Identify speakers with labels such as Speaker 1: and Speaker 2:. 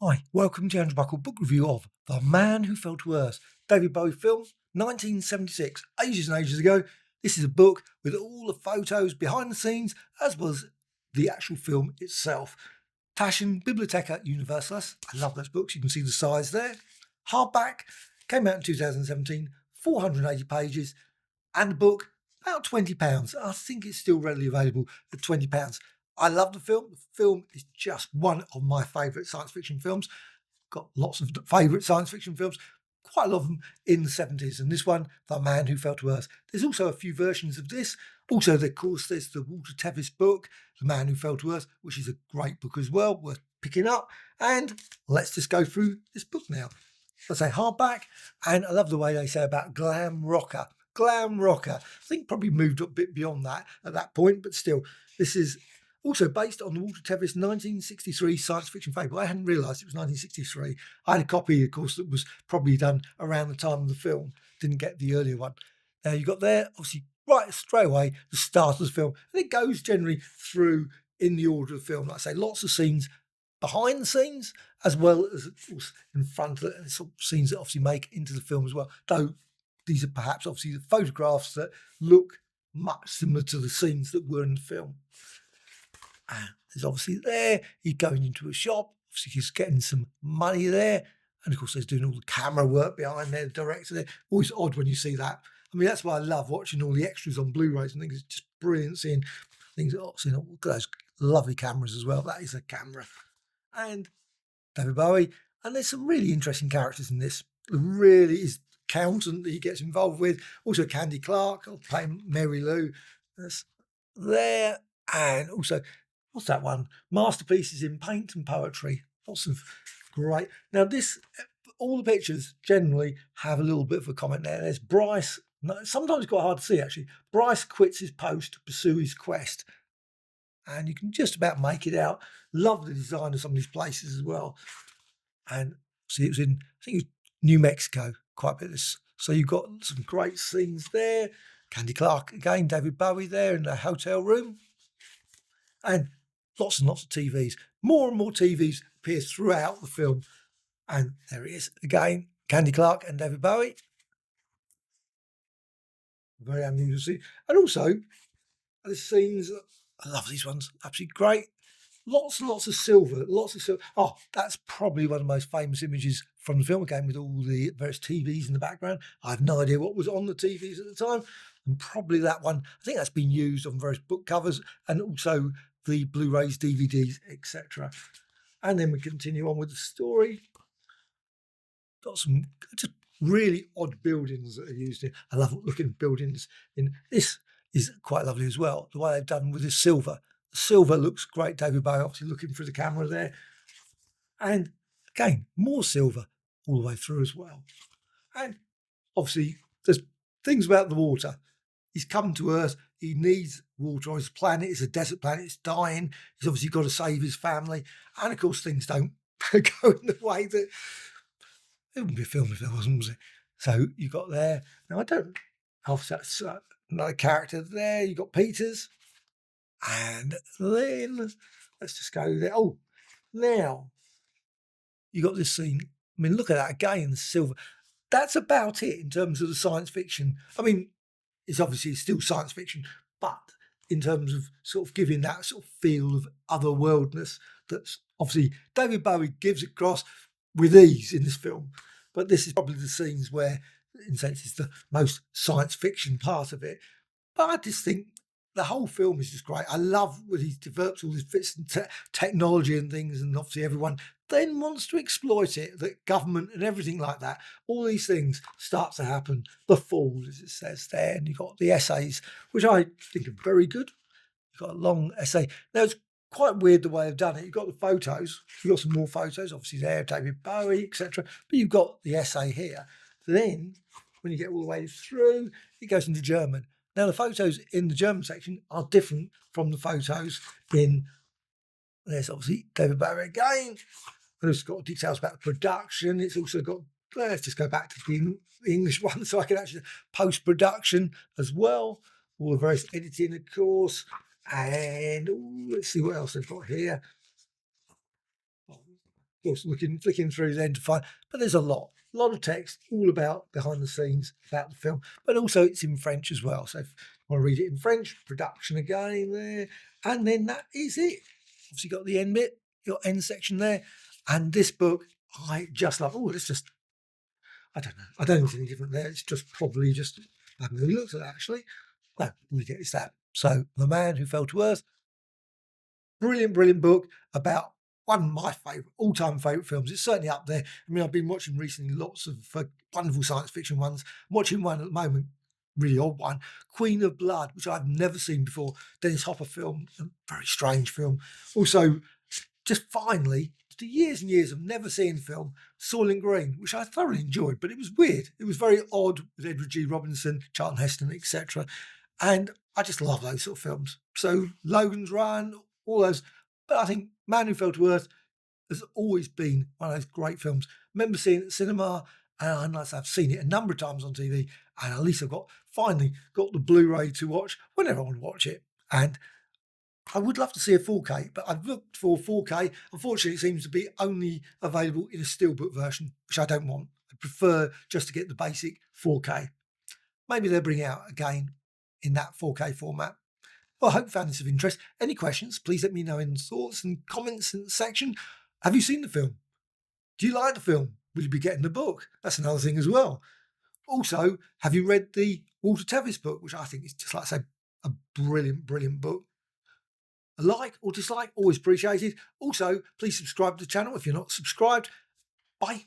Speaker 1: Hi, welcome to Andrew Buckle book review of The Man Who Fell to Earth, David Bowie film, 1976, ages and ages ago. This is a book with all the photos behind the scenes as well as the actual film itself. Taschen, Bibliotheca Universalis. I love those books. You can see the size there. Hardback, came out in 2017, 480 pages, and the book about £20. I think it's still readily available at £20. I love the film. The film is just one of my favourite science fiction films. Got lots of favourite science fiction films, quite a lot of them in the 70s. And this one, The Man Who Fell to Earth. There's also a few versions of this. Also, of course, there's the Walter Tevis book, The Man Who Fell to Earth, which is a great book as well, worth picking up. And let's just go through this book now. Let's say hardback, and I love the way they say about glam rocker. Glam rocker. I think probably moved up a bit beyond that at that point, but still, this is also based on the Walter Tevis 1963 science fiction fable. I hadn't realised it was 1963. I had a copy, of course, that was probably done around the time of the film. Didn't get the earlier one. Now you got there, obviously, right straight away, the start of the film. And it goes generally through in the order of the film. Like I say, lots of scenes behind the scenes, as well as of course in front of it, and some scenes that obviously make into the film as well. Though these are perhaps obviously the photographs that look much similar to the scenes that were in the film. And there's obviously there, he's going into a shop, obviously he's getting some money there, and of course there's doing all the camera work behind there, the director there. Always odd when you see that. I mean, that's why I love watching all the extras on Blu-rays and things. It's just brilliant seeing things, seeing all those lovely cameras as well. That is a camera. And David Bowie, and there's some really interesting characters in this. There really is accountant that he gets involved with. Also Candy Clark, playing Mary Lou, that's there. And also, what's that one? Masterpieces in Paint and Poetry. Lots of great. Now this, all the pictures generally have a little bit of a comment there. There's Bryce. No, sometimes it's quite hard to see actually. Bryce quits his post to pursue his quest. And you can just about make it out. Love the design of some of these places as well. And see, it was in, I think it was New Mexico, quite a bit of this. So you've got some great scenes there. Candy Clark again, David Bowie there in the hotel room. And lots and lots of TVs. More and more TVs appear throughout the film. And there he is again, Candy Clark and David Bowie. Very unusual scene. And also, the scenes, I love these ones, absolutely great. Lots and lots of silver, lots of silver. Oh, that's probably one of the most famous images from the film again, with all the various TVs in the background. I have no idea what was on the TVs at the time. And probably that one, I think that's been used on various book covers and also the Blu-rays, DVDs, etc. And then we continue on with the story. Got some just really odd buildings that are used in. I love looking at buildings in this. Is quite lovely as well. The way they've done with this silver. The silver looks great. David Bowie obviously looking through the camera there. And again, more silver all the way through as well. And obviously there's things about the water. He's come to Earth. He needs water on his planet. It's a desert planet. It's dying. He's obviously got to save his family. And of course things don't go in the way that... It wouldn't be a film if there wasn't, was it? So you got there. Now I don't... Obviously that's... another character there. You got Peters, and then let's just go there. Oh, now you got this scene. I mean, look at that again. The silver. That's about it in terms of the science fiction. I mean, it's obviously still science fiction, but in terms of sort of giving that sort of feel of otherworldness, that's obviously David Bowie gives across with ease in this film. But this is probably the scenes where, in a sense, it's the most science fiction part of it. But I just think the whole film is just great. I love when he develops all these bits and technology and things, and obviously everyone then wants to exploit it, the government and everything like that. All these things start to happen. The fall, as it says there, and you've got the essays, which I think are very good. You've got a long essay. Now, it's quite weird the way they've done it. You've got the photos. You've got some more photos, obviously there, David Bowie, etc. But you've got the essay here. Then, when you get all the way through, it goes into German. Now, the photos in the German section are different from the photos in... There's obviously David Bowie again. And it's got details about the production. It's also got... Let's just go back to the English one so I can actually... Post-production as well. All the various editing, of course. And let's see what else they've got here. course, flicking through then to find, but there's a lot of text all about behind the scenes about the film, but also it's in French as well. So if you want to read it in French, production again there, and then that is it. Obviously got the end bit, your end section there, and this book I just love. Oh, it's just, I don't know. I don't think it's any different there. It's just probably just, I haven't really looked at that actually. No, it's that. So The Man Who Fell to Earth, brilliant book about one of my all-time favourite films. It's certainly up there. I mean, I've been watching recently lots of wonderful science fiction ones. I'm watching one at the moment, really odd one, Queen of Blood, which I've never seen before. Dennis Hopper film, a very strange film. Also, just finally, after years and years of never seeing film, Soylent Green, which I thoroughly enjoyed, but it was weird. It was very odd with Edward G. Robinson, Charlton Heston, etc. And I just love those sort of films. So Logan's Run, all those. But I think Man Who Fell to Earth has always been one of those great films. I remember seeing it at cinema, and I've seen it a number of times on TV, and at least I've finally got the Blu-ray to watch whenever I want to watch it. And I would love to see a 4K, but I've looked for 4K. Unfortunately, it seems to be only available in a steelbook version, which I don't want. I prefer just to get the basic 4K. Maybe they'll bring it out again in that 4K format. Well, I hope you found this of interest. Any questions, please let me know in the thoughts and comments in the section. Have you seen the film? Do you like the film? Will you be getting the book? That's another thing as well. Also, have you read the Walter Tevis book, which I think is, just like I say, a brilliant book. A like or dislike, always appreciated. Also, please subscribe to the channel if you're not subscribed. Bye.